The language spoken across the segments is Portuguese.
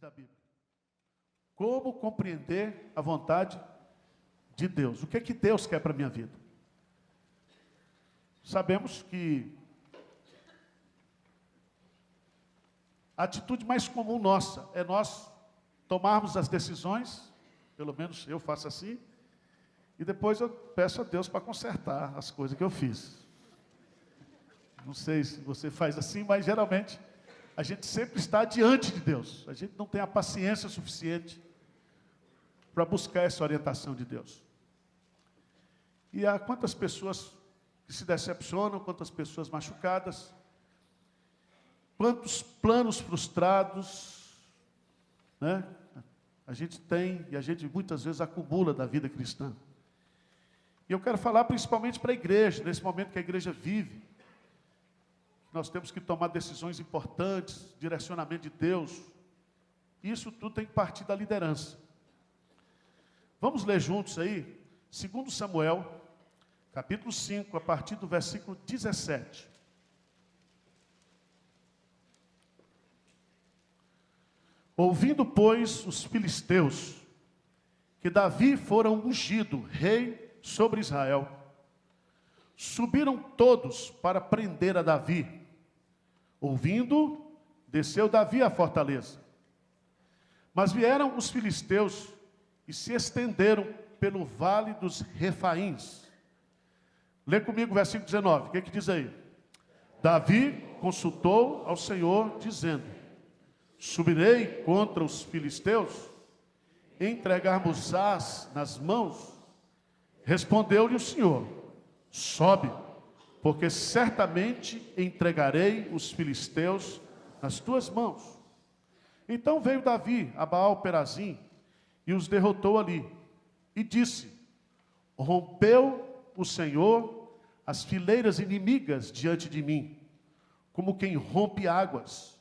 da Bíblia. Como compreender a vontade de Deus? O que é que Deus quer para a minha vida? Sabemos que a atitude mais comum nossa é nós tomarmos as decisões, pelo menos eu faço assim, e depois eu peço a Deus para consertar as coisas que eu fiz. Não sei se você faz assim, mas geralmente a gente sempre está diante de Deus. A gente não tem a paciência suficiente para buscar essa orientação de Deus. E há quantas pessoas que se decepcionam, quantas pessoas machucadas, quantos planos frustrados, né? A gente tem, e a gente muitas vezes acumula da vida cristã. E eu quero falar principalmente para a igreja, nesse momento que a igreja vive. Nós temos que tomar decisões importantes, direcionamento de Deus. Isso tudo tem que partir da liderança. Vamos ler juntos aí, 2 Samuel, capítulo 5, a partir do versículo 17. Ouvindo, pois, os filisteus, que Davi fora ungido rei sobre Israel, subiram todos para prender a Davi. Ouvindo, desceu Davi à fortaleza. Mas vieram os filisteus e se estenderam pelo vale dos Refaíns. Lê comigo o versículo 19, o que diz aí? Davi consultou ao Senhor, dizendo: subirei contra os filisteus, entregar-vos-ás nas mãos? Respondeu-lhe o Senhor: sobe, porque certamente entregarei os filisteus nas tuas mãos. Então veio Davi a Baal-Perazim e os derrotou ali. E disse: rompeu o Senhor as fileiras inimigas diante de mim, como quem rompe águas.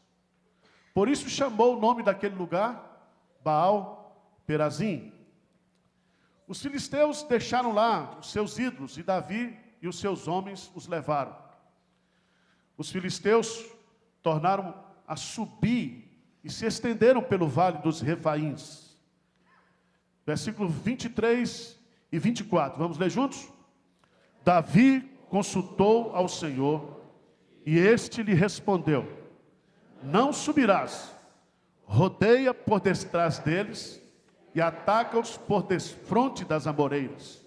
Por isso chamou o nome daquele lugar Baal-Perazim. Os filisteus deixaram lá os seus ídolos, e Davi e os seus homens os levaram. Os filisteus tornaram a subir e se estenderam pelo vale dos Refaíns. Versículos 23 e 24. Vamos ler juntos? Davi consultou ao Senhor, e este lhe respondeu: não subirás, rodeia por detrás deles, e ataca-os por desfronte das amoreiras.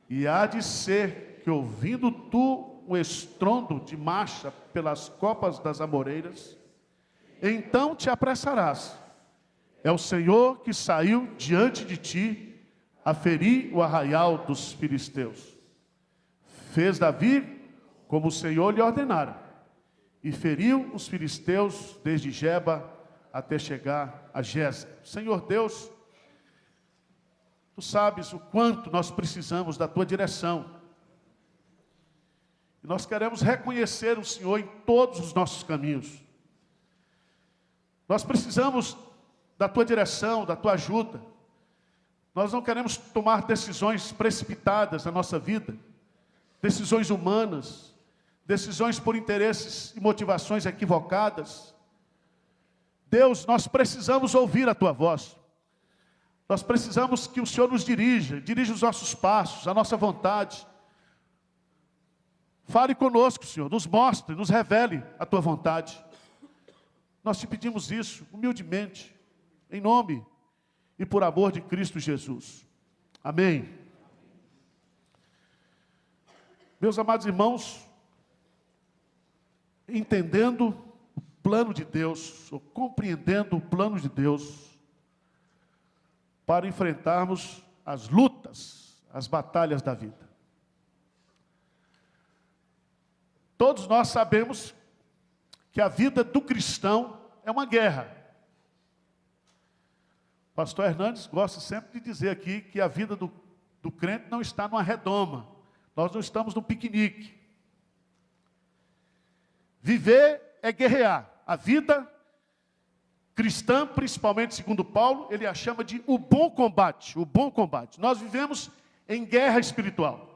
E há de ser que, ouvindo tu o estrondo de marcha pelas copas das amoreiras, então te apressarás. É o Senhor que saiu diante de ti a ferir o arraial dos filisteus. Fez Davi como o Senhor lhe ordenara, e feriu os filisteus desde Geba até chegar a Gézer. Senhor Deus, tu sabes o quanto nós precisamos da tua direção. E nós queremos reconhecer o Senhor em todos os nossos caminhos. Nós precisamos da tua direção, da tua ajuda. Nós não queremos tomar decisões precipitadas na nossa vida, decisões humanas, decisões por interesses e motivações equivocadas. Deus, nós precisamos ouvir a tua voz. Nós precisamos que o Senhor nos dirija os nossos passos, a nossa vontade. Fale conosco, Senhor, nos mostre, nos revele a tua vontade. Nós te pedimos isso humildemente, em nome e por amor de Cristo Jesus. Amém. Meus amados irmãos, entendendo o plano de Deus, ou compreendendo o plano de Deus, para enfrentarmos as lutas, as batalhas da vida. Todos nós sabemos que a vida do cristão é uma guerra. O pastor Hernandes gosta sempre de dizer aqui que a vida do crente não está numa redoma. Nós não estamos num piquenique. Viver é guerrear. A vida cristã, principalmente segundo Paulo, ele a chama de o bom combate. O bom combate. Nós vivemos em guerra espiritual.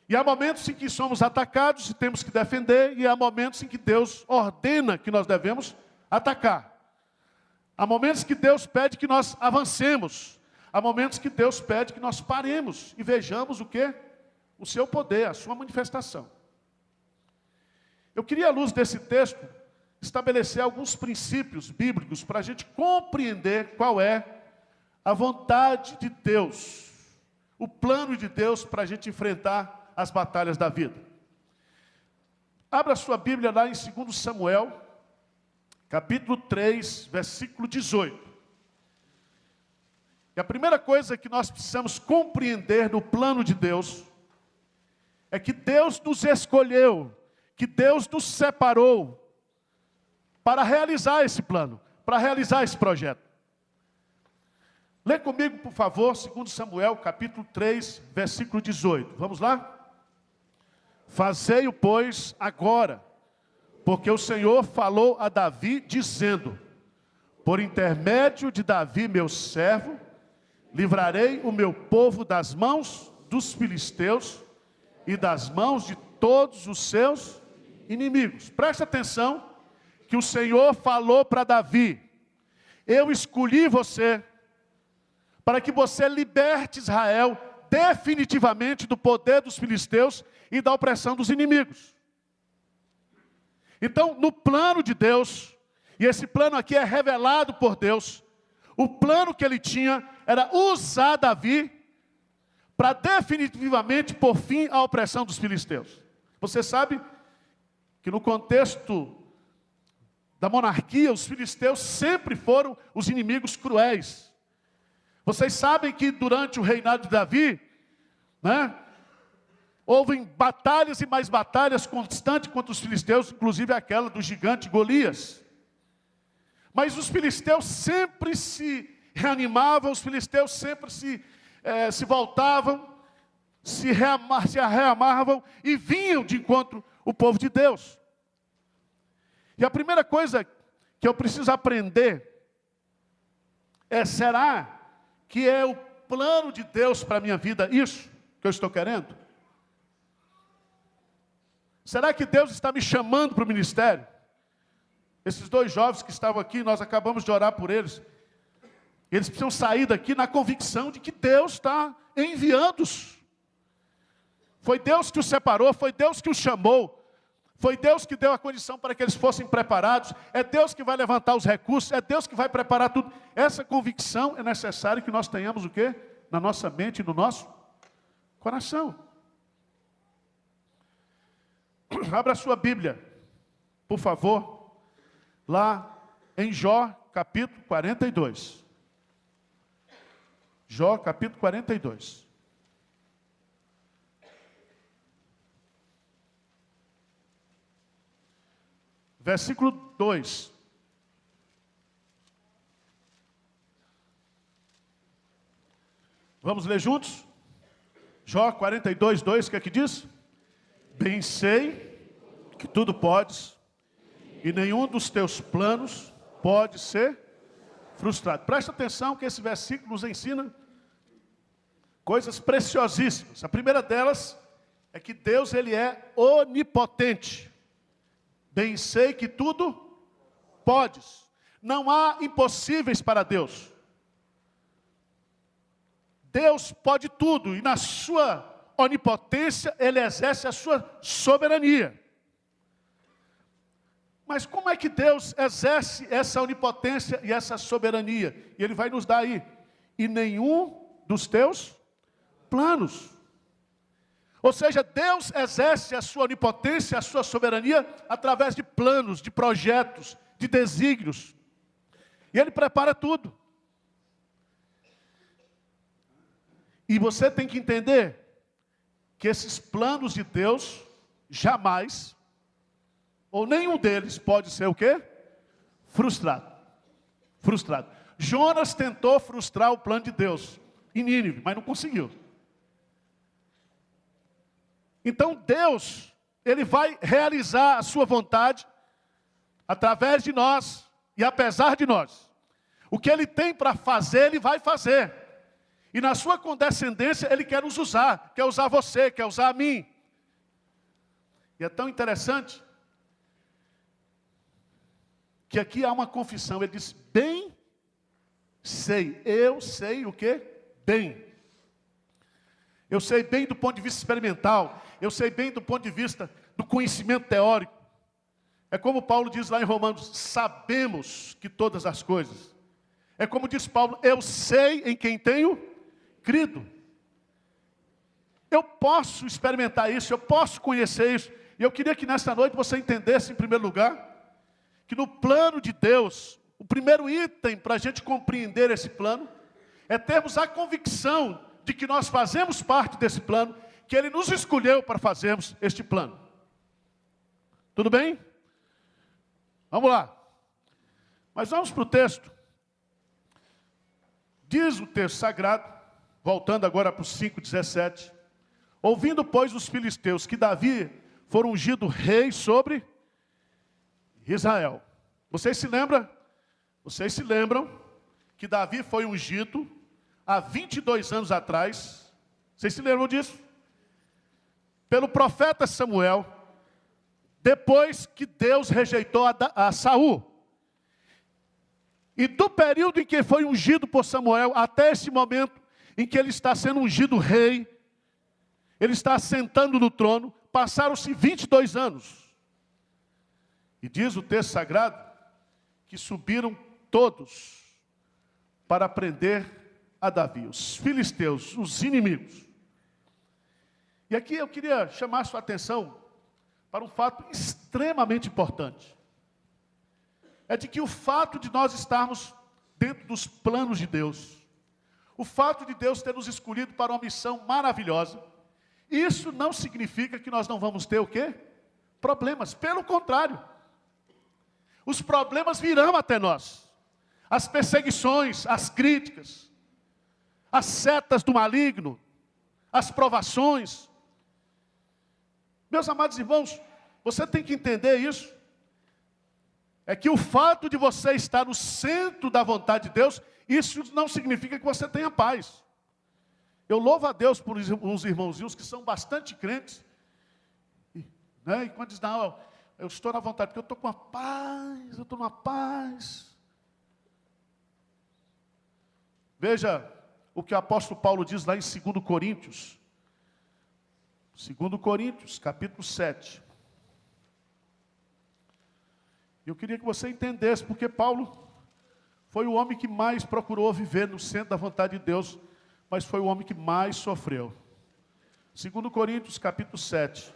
E há momentos em que somos atacados e temos que defender, e há momentos em que Deus ordena que nós devemos atacar. Há momentos que Deus pede que nós avancemos. Há momentos que Deus pede que nós paremos e vejamos o quê? O seu poder, a sua manifestação. Eu queria, à luz desse texto, estabelecer alguns princípios bíblicos para a gente compreender qual é a vontade de Deus, o plano de Deus para a gente enfrentar as batalhas da vida. Abra sua Bíblia lá em 2 Samuel, capítulo 3, versículo 18. E a primeira coisa que nós precisamos compreender no plano de Deus é que Deus nos escolheu, que Deus nos separou para realizar esse plano, para realizar esse projeto. Lê comigo, por favor, 2 Samuel, capítulo 3, versículo 18. Vamos lá? Fazei-o, pois, agora, porque o Senhor falou a Davi, dizendo: por intermédio de Davi, meu servo, livrarei o meu povo das mãos dos filisteus e das mãos de todos os seus inimigos. Preste atenção que o Senhor falou para Davi: eu escolhi você para que você liberte Israel definitivamente do poder dos filisteus e da opressão dos inimigos. Então, no plano de Deus, e esse plano aqui é revelado por Deus, o plano que ele tinha era usar Davi para definitivamente pôr fim à opressão dos filisteus. Você sabe que no contexto da monarquia, os filisteus sempre foram os inimigos cruéis. Vocês sabem que durante o reinado de Davi, houve batalhas e mais batalhas constantes contra os filisteus, inclusive aquela do gigante Golias. Mas os filisteus sempre se reanimavam, os filisteus sempre se voltavam, se reamavam e vinham de encontro o povo de Deus. E a primeira coisa que eu preciso aprender será que é o plano de Deus para a minha vida isso que eu estou querendo? Será que Deus está me chamando para o ministério? Esses dois jovens que estavam aqui, nós acabamos de orar por eles. Eles precisam sair daqui na convicção de que Deus está enviando-os. Foi Deus que os separou, foi Deus que os chamou. Foi Deus que deu a condição para que eles fossem preparados. É Deus que vai levantar os recursos. É Deus que vai preparar tudo. Essa convicção é necessário que nós tenhamos o quê? Na nossa mente e no nosso coração. Abra a sua Bíblia, por favor, lá em Jó, capítulo 42. Jó, capítulo 42. Versículo 2. Vamos ler juntos? Jó 42, 2, o que é que diz? Bem sei que tudo podes, e nenhum dos teus planos pode ser frustrado. Presta atenção que esse versículo nos ensina coisas preciosíssimas. A primeira delas é que Deus, ele é onipotente. Bem sei que tudo podes. Não há impossíveis para Deus. Deus pode tudo e na sua onipotência ele exerce a sua soberania. Mas como é que Deus exerce essa onipotência e essa soberania? E ele vai nos dar aí. E nenhum dos teus planos. Ou seja, Deus exerce a sua onipotência, a sua soberania, através de planos, de projetos, de desígnios. E Ele prepara tudo. E você tem que entender que esses planos de Deus, jamais, ou nenhum deles pode ser o quê? Frustrado. Frustrado. Jonas tentou frustrar o plano de Deus em Nínive, mas não conseguiu. Então Deus, Ele vai realizar a sua vontade através de nós e apesar de nós. O que Ele tem para fazer, Ele vai fazer. E na sua condescendência, Ele quer nos usar, quer usar você, quer usar a mim. E é tão interessante que aqui há uma confissão. Ele diz, bem Eu sei o quê? Bem. Eu sei bem do ponto de vista experimental. Eu sei bem do ponto de vista do conhecimento teórico. É como Paulo diz lá em Romanos, sabemos que todas as coisas. É como diz Paulo, eu sei em quem tenho crido. Eu posso experimentar isso, eu posso conhecer isso. E eu queria que nesta noite você entendesse, em primeiro lugar, que no plano de Deus, o primeiro item para a gente compreender esse plano, é termos a convicção de que nós fazemos parte desse plano, que Ele nos escolheu para fazermos este plano. Tudo bem? Vamos lá. Mas vamos para o texto. Diz o texto sagrado, voltando agora para o 5,17. Ouvindo, pois, os filisteus que Davi foi ungido rei sobre Israel. Vocês se lembram? Vocês se lembram que Davi foi ungido há 22 anos atrás? Vocês se lembram disso? Pelo profeta Samuel, depois que Deus rejeitou a Saul. E do período em que foi ungido por Samuel, até esse momento em que ele está sendo ungido rei, ele está assentando no trono, passaram-se 22 anos. E diz o texto sagrado, que subiram todos para prender a Davi, os filisteus, os inimigos. E aqui eu queria chamar a sua atenção para um fato extremamente importante. É de que o fato de nós estarmos dentro dos planos de Deus, o fato de Deus ter nos escolhido para uma missão maravilhosa, isso não significa que nós não vamos ter o quê? Problemas. Pelo contrário, os problemas virão até nós. As perseguições, as críticas, as setas do maligno, as provações. Meus amados irmãos, você tem que entender isso. É que o fato de você estar no centro da vontade de Deus, isso não significa que você tenha paz. Eu louvo a Deus por uns irmãozinhos que são bastante crentes. Né? E quando dizem, não, eu estou na vontade, porque eu estou com uma paz, eu estou numa paz. Veja o que o apóstolo Paulo diz lá em 2 Coríntios. 2 Coríntios, capítulo 7. Eu queria que você entendesse, porque Paulo foi o homem que mais procurou viver no centro da vontade de Deus, mas foi o homem que mais sofreu. 2 Coríntios, capítulo 7,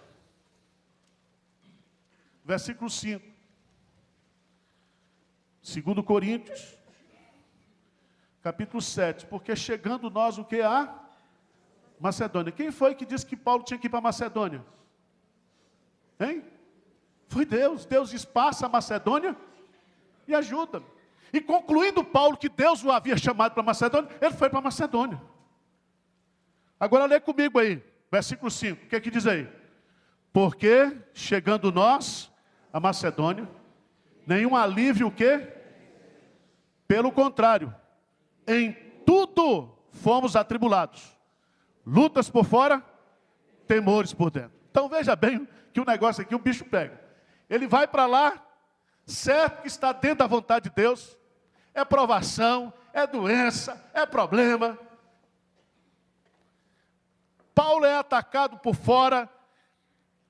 versículo 5. 2 Coríntios, capítulo 7. Porque chegando nós, o que há? Macedônia. Quem foi que disse que Paulo tinha que ir para Macedônia? Hein? Foi Deus. Deus diz, passa a Macedônia e ajuda. E concluindo Paulo que Deus o havia chamado para Macedônia, ele foi para Macedônia. Agora lê comigo aí, versículo 5. O que é que diz aí? Porque chegando nós a Macedônia, nenhum alívio o quê? Pelo contrário, em tudo fomos atribulados. Lutas por fora, temores por dentro. Então veja bem que o negócio aqui, o bicho pega. Ele vai para lá, certo que está dentro da vontade de Deus. É provação, é doença, é problema. Paulo é atacado por fora,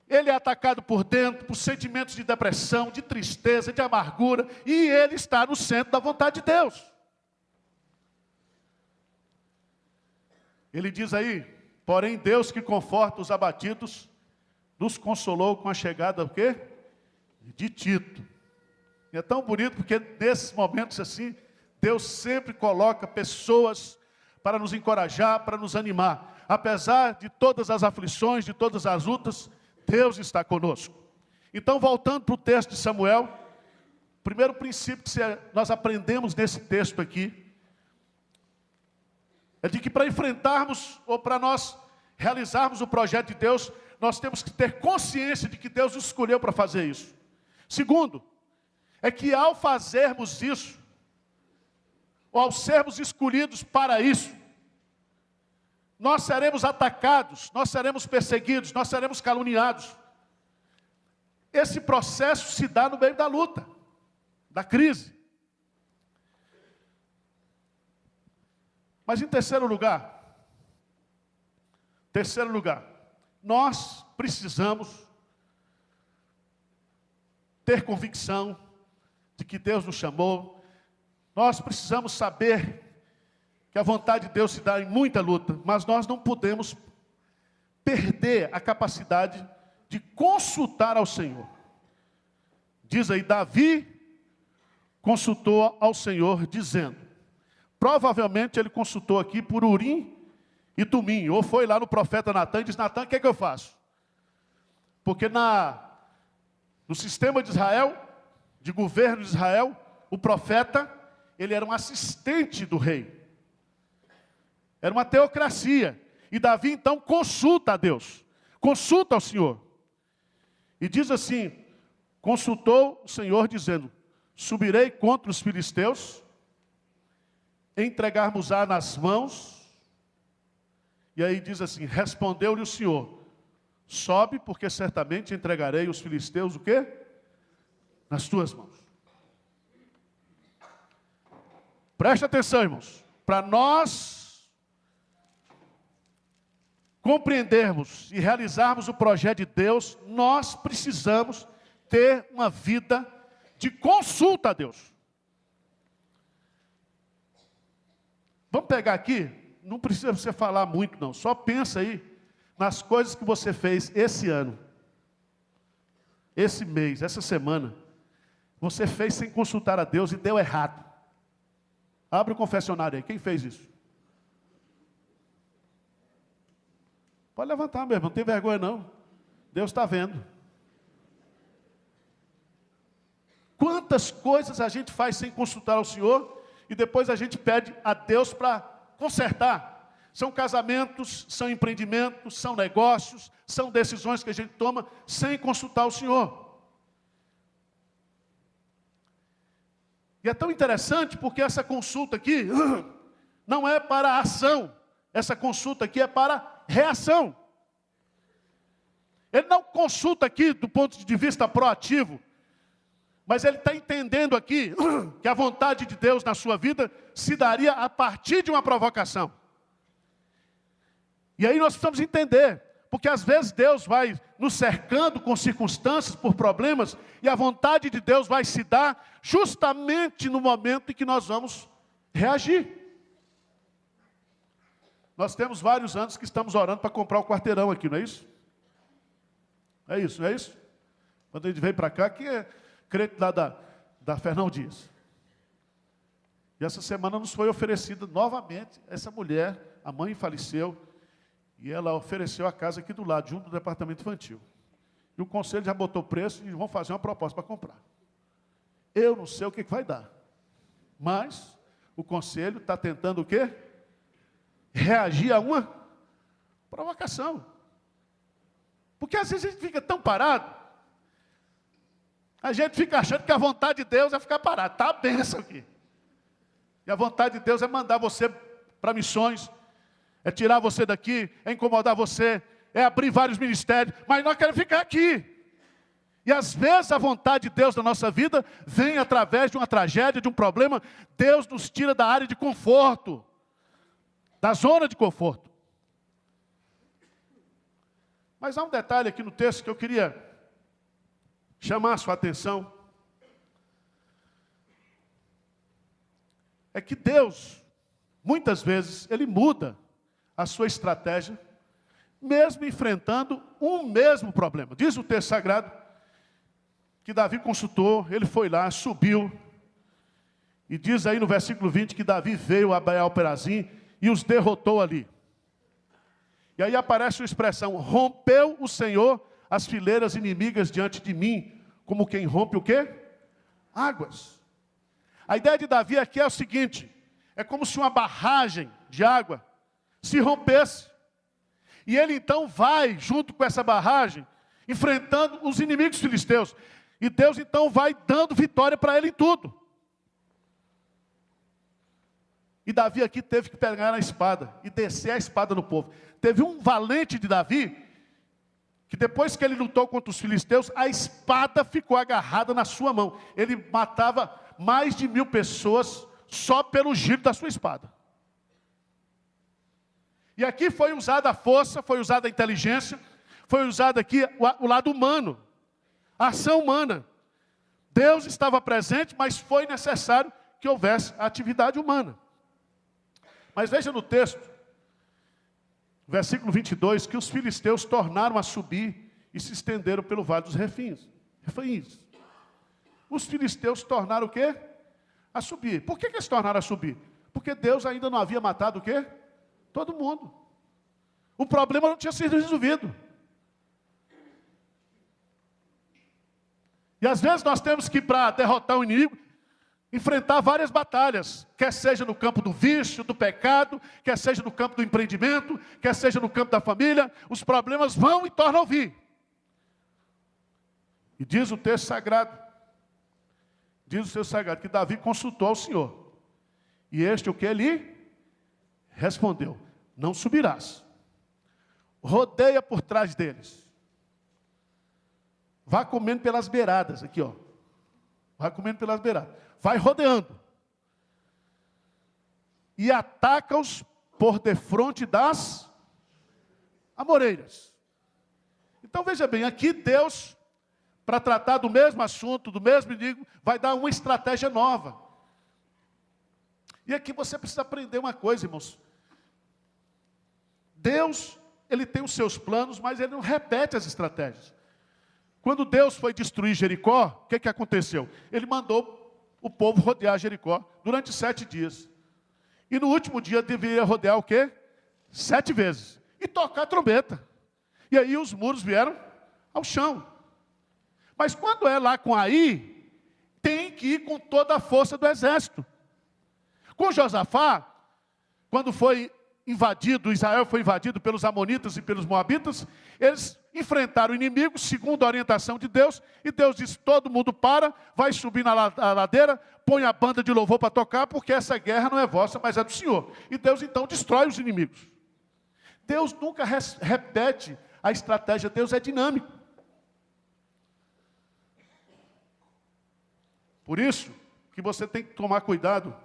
ele é atacado por dentro, por sentimentos de depressão, de tristeza, de amargura, e ele está no centro da vontade de Deus. Ele diz aí, porém Deus que conforta os abatidos, nos consolou com a chegada o quê? De Tito. E é tão bonito porque nesses momentos assim, Deus sempre coloca pessoas para nos encorajar, para nos animar. Apesar de todas as aflições, de todas as lutas, Deus está conosco. Então, voltando para o texto de Samuel, o primeiro princípio que nós aprendemos nesse texto aqui, é de que para enfrentarmos, ou para nós realizarmos o projeto de Deus, nós temos que ter consciência de que Deus nos escolheu para fazer isso. Segundo, é que ao fazermos isso, ou ao sermos escolhidos para isso, nós seremos atacados, nós seremos perseguidos, nós seremos caluniados. Esse processo se dá no meio da luta, da crise. Mas em terceiro lugar, nós precisamos ter convicção de que Deus nos chamou. Nós precisamos saber que a vontade de Deus se dá em muita luta, mas nós não podemos perder a capacidade de consultar ao Senhor. Diz aí, Davi consultou ao Senhor dizendo, provavelmente ele consultou aqui por Urim e Tumim, ou foi lá no profeta Natã e disse, Natã, o que é que eu faço? Porque no sistema de Israel, de governo de Israel, o profeta, ele era um assistente do rei. Era uma teocracia. E Davi então consulta a Deus, consulta ao Senhor. E diz assim, consultou o Senhor dizendo, subirei contra os filisteus, entregarmos-á nas mãos. E aí diz assim, respondeu-lhe o Senhor, sobe, porque certamente entregarei os filisteus, o quê? Nas tuas mãos. Preste atenção, irmãos. Para nós compreendermos e realizarmos o projeto de Deus, nós precisamos ter uma vida de consulta a Deus. Vamos pegar aqui, não precisa você falar muito não, só pensa aí nas coisas que você fez esse ano, esse mês, essa semana. Você fez sem consultar a Deus e deu errado. Abre o confessionário aí, quem fez isso? Pode levantar mesmo, não tem vergonha não. Deus está vendo. Quantas coisas a gente faz sem consultar ao Senhor e depois a gente pede a Deus para consertar. São casamentos, são empreendimentos, são negócios, são decisões que a gente toma sem consultar o Senhor. E é tão interessante porque essa consulta aqui não é para a ação. Essa consulta aqui é para reação. Ele não consulta aqui do ponto de vista proativo, mas ele está entendendo aqui que a vontade de Deus na sua vida se daria a partir de uma provocação. E aí nós precisamos entender, porque às vezes Deus vai nos cercando com circunstâncias, por problemas, e a vontade de Deus vai se dar justamente no momento em que nós vamos reagir. Nós temos vários anos que estamos orando para comprar o quarteirão aqui, não é isso? É isso, não é isso? Quando a gente veio para cá, que é crente lá da Fernão Dias. E essa semana nos foi oferecida novamente essa mulher, a mãe faleceu, e ela ofereceu a casa aqui do lado, junto do departamento infantil. E o conselho já botou preço e vão fazer uma proposta para comprar. Eu não sei o que vai dar. Mas o conselho está tentando o quê? Reagir a uma provocação. Porque às vezes a gente fica tão parado, a gente fica achando que a vontade de Deus é ficar parado. Está a bênção aqui. E a vontade de Deus é mandar você para missões, é tirar você daqui, é incomodar você, é abrir vários ministérios, mas nós queremos ficar aqui. E às vezes a vontade de Deus na nossa vida vem através de uma tragédia, de um problema. Deus nos tira da área de conforto, da zona de conforto. Mas há um detalhe aqui no texto que eu queria chamar a sua atenção. É que Deus, muitas vezes, Ele muda a sua estratégia, mesmo enfrentando um mesmo problema. Diz o texto sagrado que Davi consultou, ele foi lá, subiu, e diz aí no versículo 20 que Davi veio a Baal-Perazim e os derrotou ali. E aí aparece a expressão, rompeu o Senhor as fileiras inimigas diante de mim, como quem rompe o quê? Águas. A ideia de Davi aqui é o seguinte, é como se uma barragem de água se rompesse. E ele então vai, junto com essa barragem, enfrentando os inimigos filisteus. E Deus então vai dando vitória para ele em tudo. E Davi aqui teve que pegar a espada e descer a espada no povo. Teve um valente de Davi, que depois que ele lutou contra os filisteus, a espada ficou agarrada na sua mão. Ele matava mais de 1000 pessoas só pelo giro da sua espada. E aqui foi usada a força, foi usada a inteligência, foi usado aqui o lado humano, a ação humana. Deus estava presente, mas foi necessário que houvesse a atividade humana. Mas veja no texto, versículo 22, que os filisteus tornaram a subir e se estenderam pelo vale dos refins. Os filisteus tornaram o quê? A subir. Por que eles tornaram a subir? Porque Deus ainda não havia matado o quê? Todo mundo. O problema não tinha sido resolvido. E às vezes nós temos que, para derrotar o inimigo, enfrentar várias batalhas, quer seja no campo do vício, do pecado, quer seja no campo do empreendimento, quer seja no campo da família, os problemas vão e tornam a vir. E diz o texto sagrado, que Davi consultou ao Senhor. E este o que ele respondeu: não subirás. Rodeia por trás deles. Vá comendo pelas beiradas, aqui ó. Vai comendo pelas beiradas. Vai rodeando. E ataca-os por defronte das amoreiras. Então veja bem, aqui Deus, para tratar do mesmo assunto, do mesmo inimigo, vai dar uma estratégia nova. E aqui você precisa aprender uma coisa, irmãos. Deus, Ele tem os seus planos, mas Ele não repete as estratégias. Quando Deus foi destruir Jericó, o que aconteceu? Ele mandou o povo rodear Jericó durante 7 dias. E no último dia deveria rodear o quê? 7 vezes. E tocar a trombeta. E aí os muros vieram ao chão. Mas quando é lá com Aí, tem que ir com toda a força do exército. Com Josafá, quando foi invadido, Israel foi invadido pelos amonitas e pelos moabitas, eles enfrentaram o inimigo, segundo a orientação de Deus, e Deus disse: todo mundo para, vai subir na ladeira, põe a banda de louvor para tocar, porque essa guerra não é vossa, mas é do Senhor. E Deus então destrói os inimigos. Deus nunca repete a estratégia, Deus é dinâmico. Por isso que você tem que tomar cuidado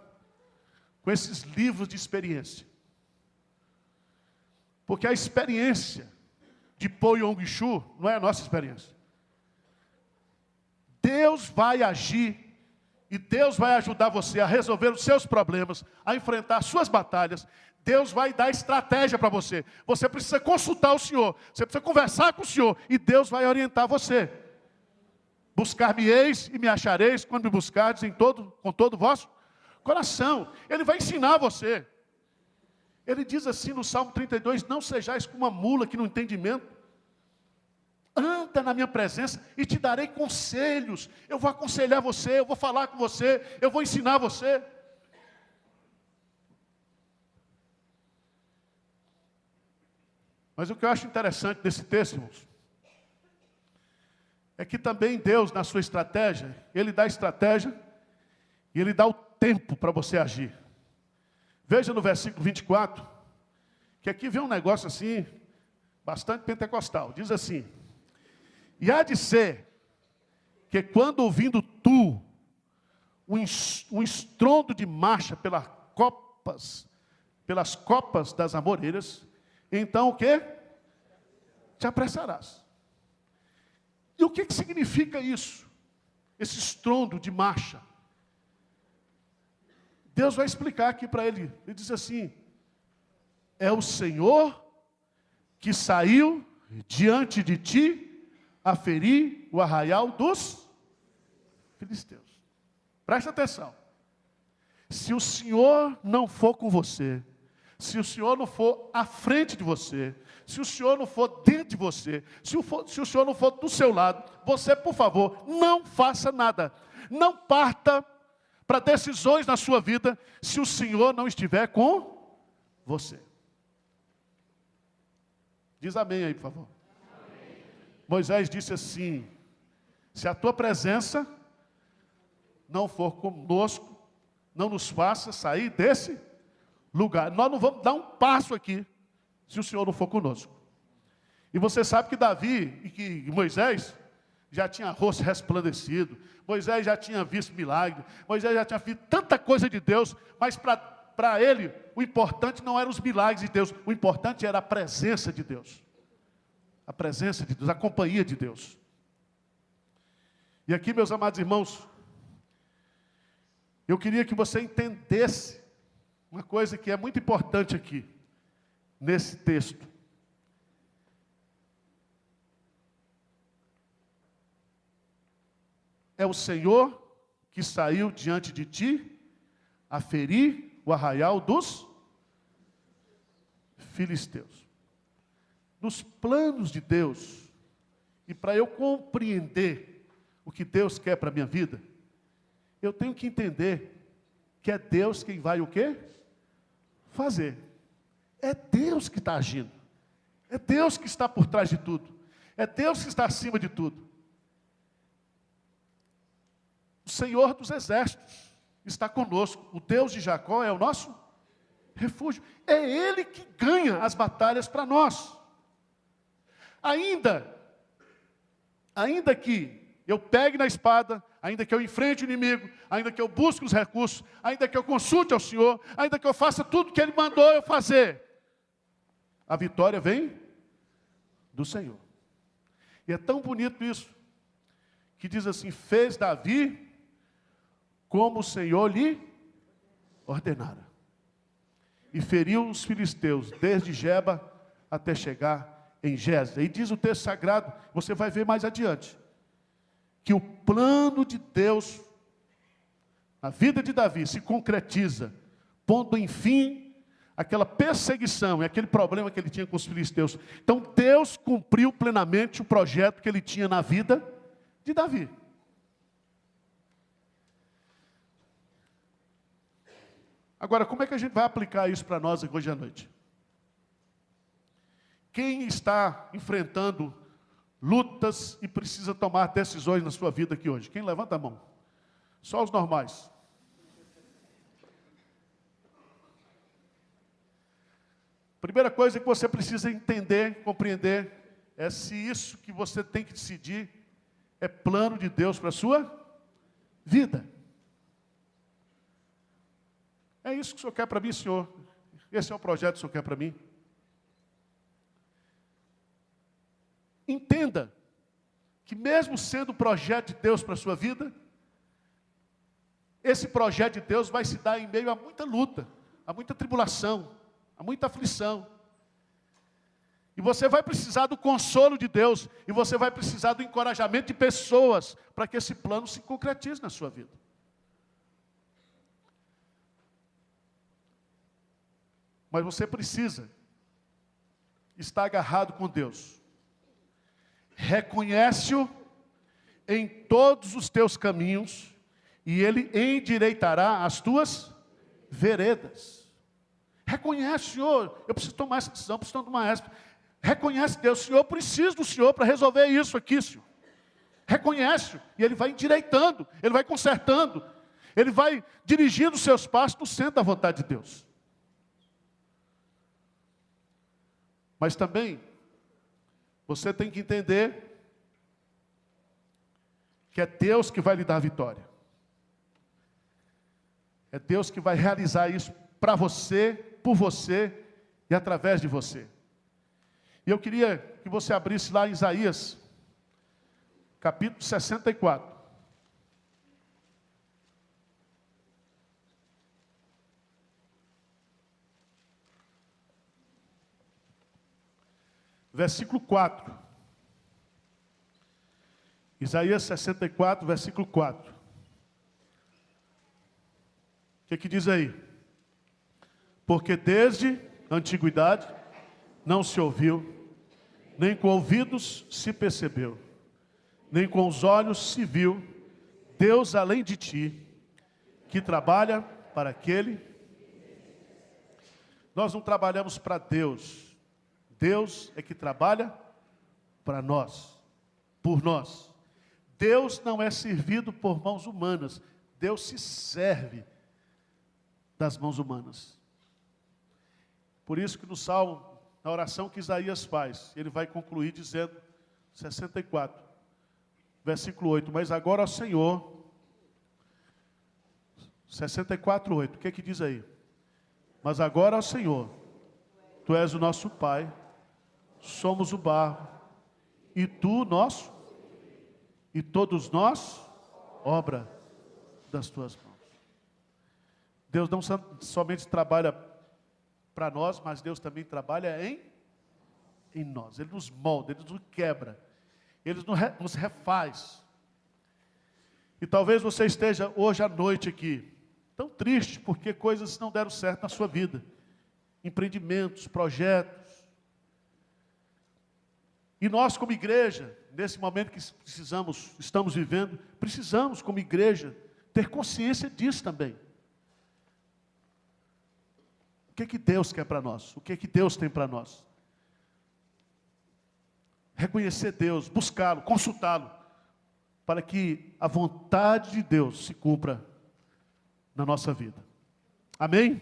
com esses livros de experiência. Porque a experiência de Po Yong-Chu não é a nossa experiência. Deus vai agir e Deus vai ajudar você a resolver os seus problemas, a enfrentar as suas batalhas. Deus vai dar estratégia para você. Você precisa consultar o Senhor, você precisa conversar com o Senhor e Deus vai orientar você. Buscar-me-eis e me achareis quando me buscardes com todo o vosso coração. Ele vai ensinar você. Ele diz assim no Salmo 32, não sejais como uma mula que não tem entendimento. Anda na minha presença e te darei conselhos. Eu vou aconselhar você, eu vou falar com você, eu vou ensinar você. Mas o que eu acho interessante desse texto, irmãos, é que também Deus, na sua estratégia, Ele dá estratégia e Ele dá o tempo para você agir. Veja no versículo 24, que aqui vem um negócio assim, bastante pentecostal. Diz assim: e há de ser que quando ouvindo tu um estrondo de marcha pelas copas das amoreiras, então o quê? Te apressarás. E o que significa isso? Esse estrondo de marcha. Deus vai explicar aqui para ele. Ele diz assim: é o Senhor que saiu diante de ti a ferir o arraial dos filisteus. Presta atenção. Se o Senhor não for com você, se o Senhor não for à frente de você, se o Senhor não for dentro de você, se o Senhor não for do seu lado, você, por favor, não faça nada. Não parta para decisões na sua vida, se o Senhor não estiver com você. Diz amém aí, por favor. Amém. Moisés disse assim: se a tua presença não for conosco, não nos faça sair desse lugar. Nós não vamos dar um passo aqui, se o Senhor não for conosco. E você sabe que Davi e que Moisés já tinha rosto resplandecido, Moisés já tinha visto milagre, Moisés já tinha visto tanta coisa de Deus, mas para para ele, o importante não eram os milagres de Deus, o importante era a presença de Deus. A presença de Deus, a companhia de Deus. E aqui, meus amados irmãos, eu queria que você entendesse uma coisa que é muito importante aqui, nesse texto. É o Senhor que saiu diante de ti a ferir o arraial dos filisteus. Nos planos de Deus, e para eu compreender o que Deus quer para a minha vida, eu tenho que entender que é Deus quem vai o quê? Fazer. É Deus que está agindo. É Deus que está por trás de tudo. É Deus que está acima de tudo. O Senhor dos exércitos está conosco. O Deus de Jacó é o nosso refúgio. É Ele que ganha as batalhas para nós. Ainda que eu pegue na espada, ainda que eu enfrente o inimigo, ainda que eu busque os recursos, ainda que eu consulte ao Senhor, ainda que eu faça tudo que Ele mandou eu fazer, a vitória vem do Senhor. E é tão bonito isso, que diz assim: fez Davi como o Senhor lhe ordenara. E feriu os filisteus, desde Geba até chegar em Gézer. E diz o texto sagrado, você vai ver mais adiante, que o plano de Deus na vida de Davi se concretiza, pondo em fim aquela perseguição e aquele problema que ele tinha com os filisteus. Então Deus cumpriu plenamente o projeto que ele tinha na vida de Davi. Agora, como é que a gente vai aplicar isso para nós hoje à noite? Quem está enfrentando lutas e precisa tomar decisões na sua vida aqui hoje? Quem levanta a mão? Só os normais. Primeira coisa que você precisa entender, compreender, é se isso que você tem que decidir é plano de Deus para a sua vida. É isso que o Senhor quer para mim, Senhor. Esse é o projeto que o Senhor quer para mim. Entenda que mesmo sendo o projeto de Deus para a sua vida, esse projeto de Deus vai se dar em meio a muita luta, a muita tribulação, a muita aflição. E você vai precisar do consolo de Deus, e você vai precisar do encorajamento de pessoas, para que esse plano se concretize na sua vida. Mas você precisa estar agarrado com Deus. Reconhece-o em todos os teus caminhos, e Ele endireitará as tuas veredas. Reconhece, Senhor, eu preciso tomar essa decisão, preciso tomar essa. Reconhece Deus, Senhor, eu preciso do Senhor para resolver isso aqui, Senhor. Reconhece, e Ele vai endireitando, Ele vai consertando, Ele vai dirigindo os seus passos no centro da vontade de Deus. Mas também, você tem que entender que é Deus que vai lhe dar a vitória. É Deus que vai realizar isso para você, por você e através de você. E eu queria que você abrisse lá em Isaías, capítulo 64. Versículo 4. Isaías 64, versículo 4. O que diz aí? Porque desde a antiguidade não se ouviu, nem com ouvidos se percebeu, nem com os olhos se viu, Deus além de ti, que trabalha para aquele. Nós não trabalhamos para Deus. Deus é que trabalha para nós, por nós. Deus não é servido por mãos humanas. Deus se serve das mãos humanas. Por isso que no Salmo, na oração que Isaías faz, ele vai concluir dizendo, 64, versículo 8, mas agora, ó Senhor, 64, 8, o que diz aí? Mas agora, ó Senhor, Tu és o nosso Pai, somos o barro, e Tu, nosso, e todos nós, obra das Tuas mãos. Deus não somente trabalha para nós, mas Deus também trabalha em nós. Ele nos molda, Ele nos quebra, Ele nos refaz. E talvez você esteja hoje à noite aqui, tão triste porque coisas não deram certo na sua vida. Empreendimentos, projetos. E nós como igreja, nesse momento que estamos vivendo, precisamos como igreja ter consciência disso também. O que é que Deus quer para nós? O que é que Deus tem para nós? Reconhecer Deus, buscá-lo, consultá-lo, para que a vontade de Deus se cumpra na nossa vida. Amém?